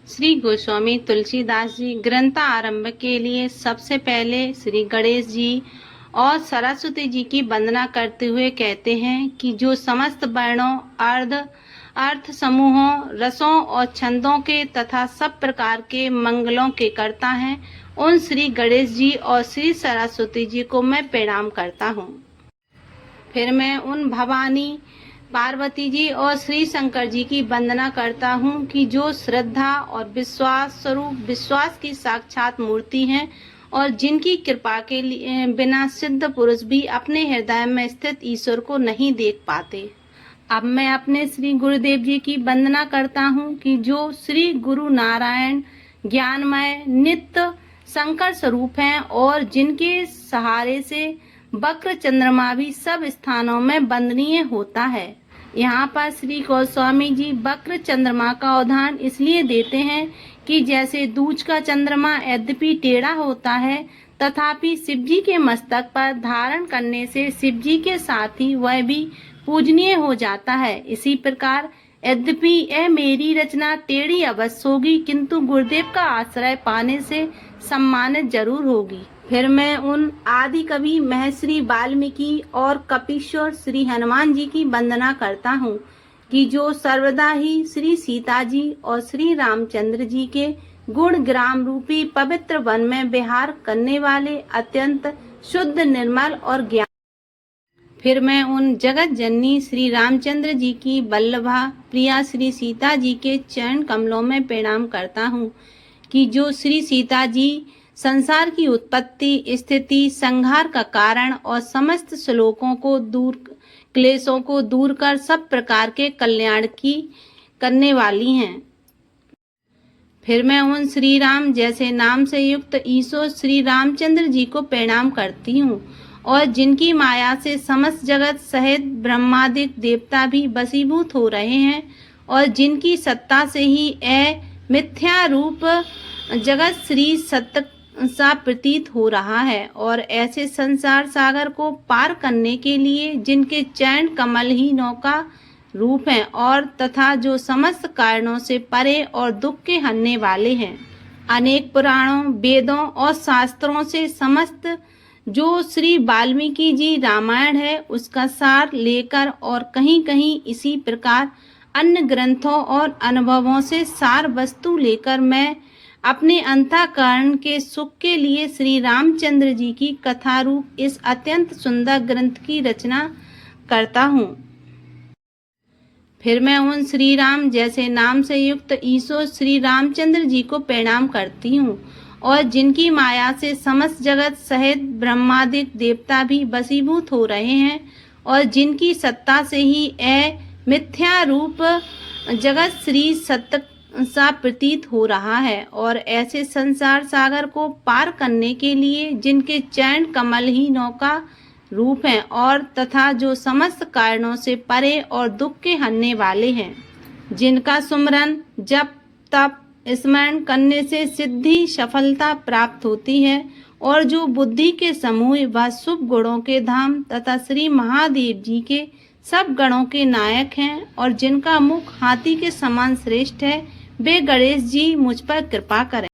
श्री गोस्वामी तुलसीदास जी ग्रंथ आरंभ के लिए सबसे पहले श्री गणेश जी और सरस्वती जी की वंदना करते हुए कहते हैं कि जो समस्त वर्णों, अर्थ समूहों, रसों और छंदों के तथा सब प्रकार के मंगलों के कर्ता हैं, उन श्री गणेश जी और श्री सरस्वती जी को मैं प्रणाम करता हूँ। फिर मैं उन भवानी, पार्वती जी और श्री शंकर जी की वंदना करता हूँ कि जो श्रद्धा और विश्वास स्वरूप विश्वास की साक्षात मूर्ति हैं और जिनकी कृपा के लिए बिना सिद्ध पुरुष भी अपने हृदय में स्थित ईश्वर को नहीं देख पाते। अब मैं अपने श्री गुरुदेव जी की वंदना करता हूँ कि जो श्री गुरु नारायण ज्ञानमय नित्य शंकर स्वरूप हैं और जिनके सहारे से वक्र चंद्रमा भी सब स्थानों में वंदनीय होता है। यहाँ पर श्री गोस्वामी जी वक्र चंद्रमा का उदाहरण इसलिए देते हैं कि जैसे दूज का चंद्रमा यद्यपि टेढ़ा होता है तथापि शिव जी के मस्तक पर धारण करने से शिव जी के साथ ही वह भी पूजनीय हो जाता है। इसी प्रकार यद्यपि यह मेरी रचना टेढ़ी अवश्य होगी किंतु गुरुदेव का आश्रय पाने से सम्मानित जरूर होगी। फिर मैं उन आदि कवि महर्षि वाल्मीकि और कपीश्वर श्री हनुमान जी की वंदना करता हूँ कि जो सर्वदा ही श्री सीता जी और श्री रामचंद्र जी के गुण ग्राम रूपी पवित्र वन में विहार करने वाले अत्यंत शुद्ध निर्मल और ज्ञान। फिर मैं उन जगत जननी श्री रामचंद्र जी की वल्लभा प्रिया श्री सीता जी के चरण कमलों में प्रणाम करता हूँ कि जो श्री सीता जी संसार की उत्पत्ति, स्थिति, संहार का कारण और समस्त क्लेशों को दूर कर सब प्रकार के कल्याण की करने वाली हैं। फिर मैं उन श्री राम जैसे नाम से युक्त ईश्वर श्री रामचंद्र जी को प्रणाम करती हूँ और जिनकी माया से समस्त जगत सहित ब्रह्मादिक देवता भी वशीभूत हो रहे हैं और जिनकी सत्ता से ही मिथ्या रूप जगत श्री सत्य सा प्रतीत हो रहा है और ऐसे संसार सागर को पार करने के लिए जिनके चरण कमल ही नौका रूप हैं और तथा जो समस्त कारणों से परे और दुख के हरने वाले हैं। अनेक पुराणों, वेदों और शास्त्रों से समस्त जो श्री वाल्मीकि जी रामायण है उसका सार लेकर और कहीं कहीं इसी प्रकार अन्य ग्रंथों और अनुभवों से सार वस्तु लेकर मैं अपने अंतःकरण के सुख के लिए श्री रामचंद्र जी की कथा रूप इस अत्यंत सुंदर ग्रंथ की रचना करता हूँ। फिर मैं उन श्री राम जैसे नाम से युक्त ईश्वर श्री रामचंद्र जी को प्रणाम करती हूँ और जिनकी माया से समस्त जगत सहित ब्रह्मादिक देवता भी वशीभूत हो रहे हैं और जिनकी सत्ता से ही मिथ्या रूप जगत श्री सत्य सा प्रतीत हो रहा है और ऐसे संसार सागर को पार करने के लिए जिनके चरण कमल ही नौका रूप हैं और तथा जो समस्त कारणों से परे और दुख के हरने वाले हैं, जिनका सुमरन जप तप स्मरण करने से सिद्धि सफलता प्राप्त होती है और जो बुद्धि के समूह व शुभ गुणों के धाम तथा श्री महादेव जी के सब गणों के नायक हैं और जिनका मुख हाथी के समान श्रेष्ठ है, वे गणेश जी मुझ पर कृपा करें।